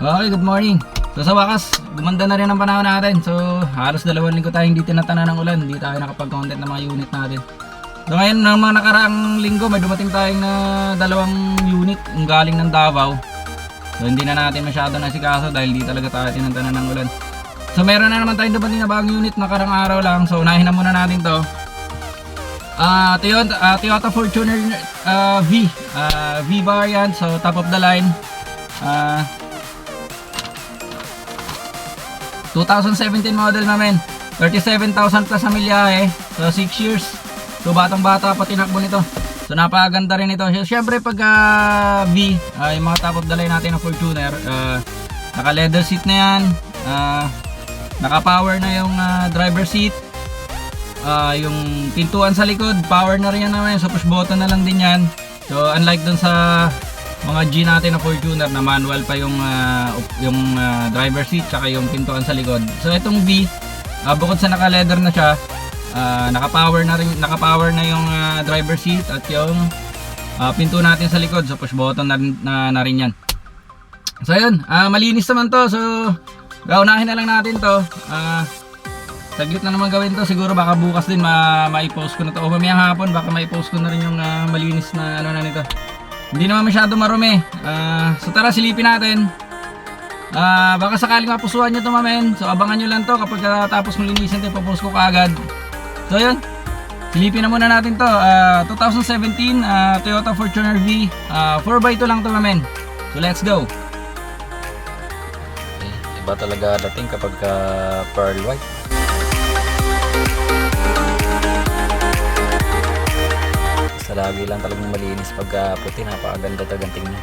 Okay, good morning. So sa wakas, gumanda na rin ang panahon natin. So halos 2 linggo tayong hindi tinatanan ng ulan. Hindi tayo nakapag-content ng mga unit natin. So ngayon, ng mga nakaraang linggo, may dumating tayong na 2 unit ang galing ng Davao. So hindi na natin masyado nasikaso dahil di talaga tayo tinatanan ng ulan. So meron na naman tayong dumating na bagong unit nakarang araw lang. So unahin na muna natin to. Toyota Fortuner V variant. So top of the line. 2017 model namin, 37,000 plus ang milyahe, so 6 years. So batang bata pa tinakbo nito. So napakaganda rin ito. Siyempre pag V, yung mga top of the line natin na Fortuner, naka leather seat na yan, naka power na yung driver seat, yung pintuan sa likod power na rin yan naman, so push button na lang din yan. So unlike dun sa mga G natin na Fortuner na manual pa yung driver seat tsaka yung pintuan sa likod. So itong V, bukod sa naka-leather na siya, naka-power na yung driver seat at yung pinto natin sa likod. So push button na rin yan. So yun, malinis naman to. So gaunahin na lang natin to. Saglit na naman gawin to. Siguro baka bukas din ma-post ko na to o mamayang hapon baka ma-post ko na rin yung malinis na ano na nito. Hindi naman masyado marumi. So tara, silipin natin. Baka sakaling mapusuhan nyo ito mamen. So abangan nyo lang to kapag tapos kong linisin ito, ipopost ko kaagad. So yun, silipin na muna natin to. 2017 Toyota Fortuner V, 4x2 lang to mamen. So let's go. Iba talaga dating kapag pearl white. Lagi lang talagang malinis pag puti, napakaganda talagang tingnan.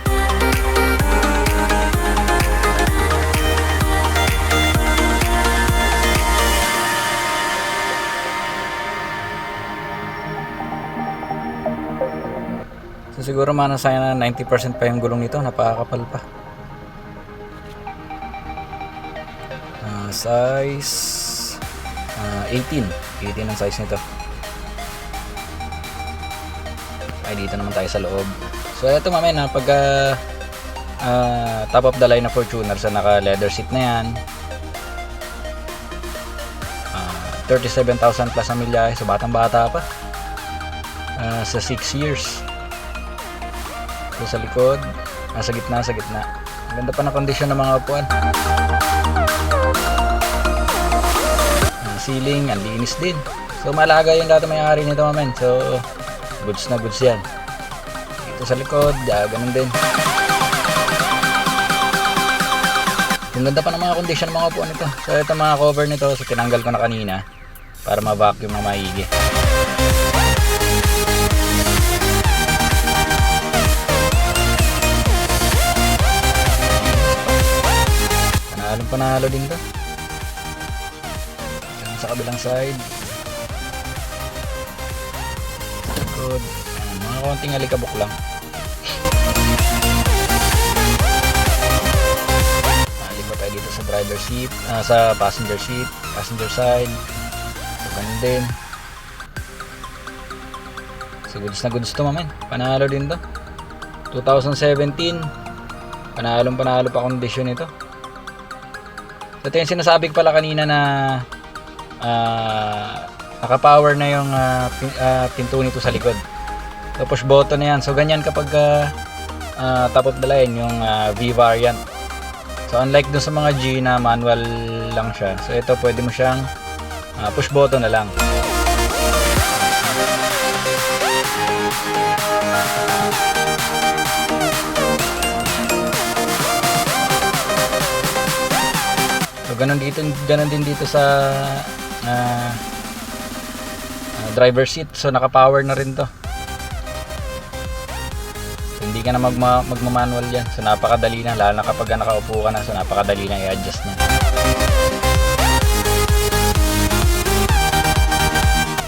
So siguro manasaya na 90% pa yung gulong nito, napakakapal pa. Size 18 ang size nito. Ay, dito naman tayo sa loob. So ito mamaya na pag top of the line na Fortuner, sa naka leather seat na yan, 37,000 plus ang milyahe, so batang bata pa, sa 6 years. So sa likod, sa gitna, ang ganda pa ng kondisyon ng mga upuan. Ceiling, ang linis din. So malaga yung dati may-ari nito mamen. So goods na goods yan. Dito sa likod, ganun din. Yung ganda pa ng mga condition ng mga upuan nito. So ito mga cover nito, so tinanggal ko na kanina para ma-vacuum na maigi. Panalo din to. Sa kabilang side. Good. Mga konting alikabok lang. Lipat tayo dito sa driver seat, sa passenger seat, passenger side. So ganun din. So goods na goods to mamen. Panalo din to. 2017. Panalo pa kondisyon nito. So ito yung sinasabi ko pala kanina na naka-power na yung pinto nito sa likod. So push button na yan. So ganyan kapag top of the line yung V variant. So unlike dun sa mga G na manual lang siya. So ito pwede mo siyang push button na lang. So ganun din dito sa driver seat. So naka-power na rin to. So, hindi ka na magma-manual yan. So napakadali na, lalo na kapag nakaupo ka na. So napakadali na i-adjust niya.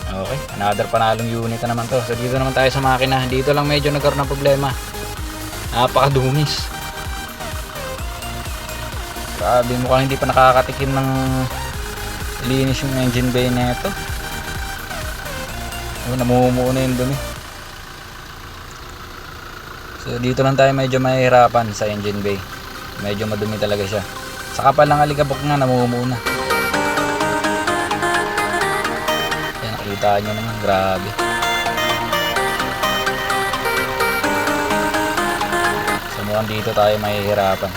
Okay, another panalong unit na naman to. So dito naman tayo sa makina. Dito lang medyo nagkaroon ng problema. Napakadumis. Sabi mo mukhang hindi pa nakakatikim ng linis yung engine bay na ito. Namumuo na yung dumi. So dito lang tayo medyo mahihirapan sa engine bay. Medyo madumi talaga siya. Sa kapal ng alikabok nga, namumuna. Yan, nakita nyo naman, grabe. So mukhang dito tayo mahihirapan.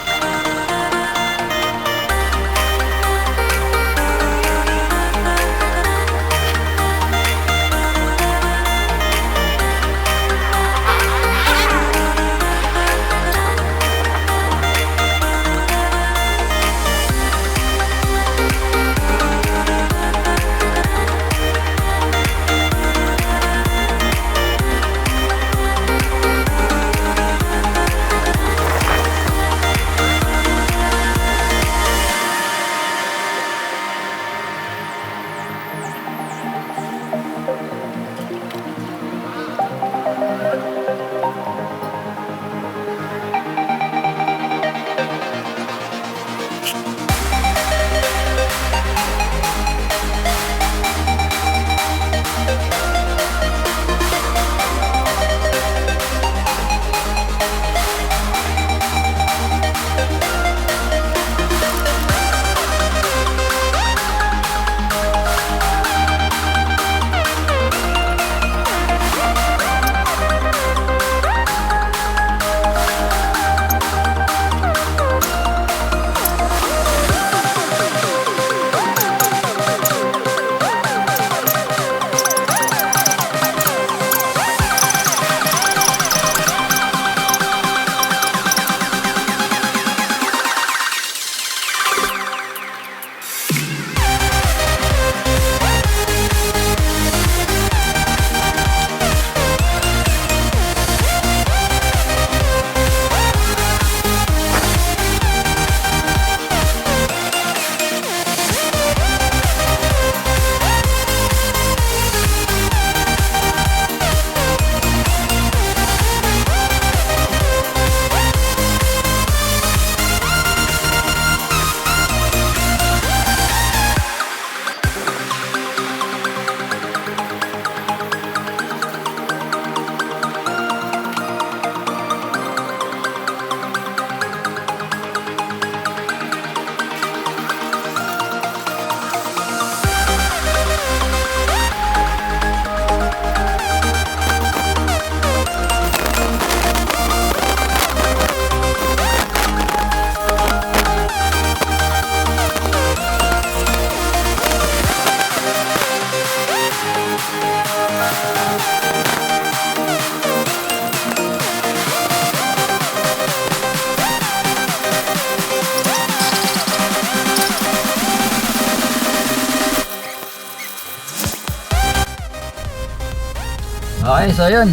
Okay, so yun.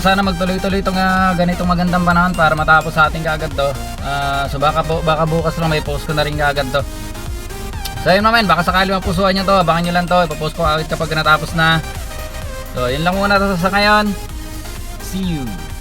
Sana magtuloy-tuloy itong ganitong magandang panahon para matapos sa ating kagad to. So baka bukas lang may post ko na rin kagad to. So yun naman, baka sakali mapusuan nyo to, abangan nyo lang to. Ipopost ko agad kapag natapos na. So yun lang muna to sa ngayon. See you!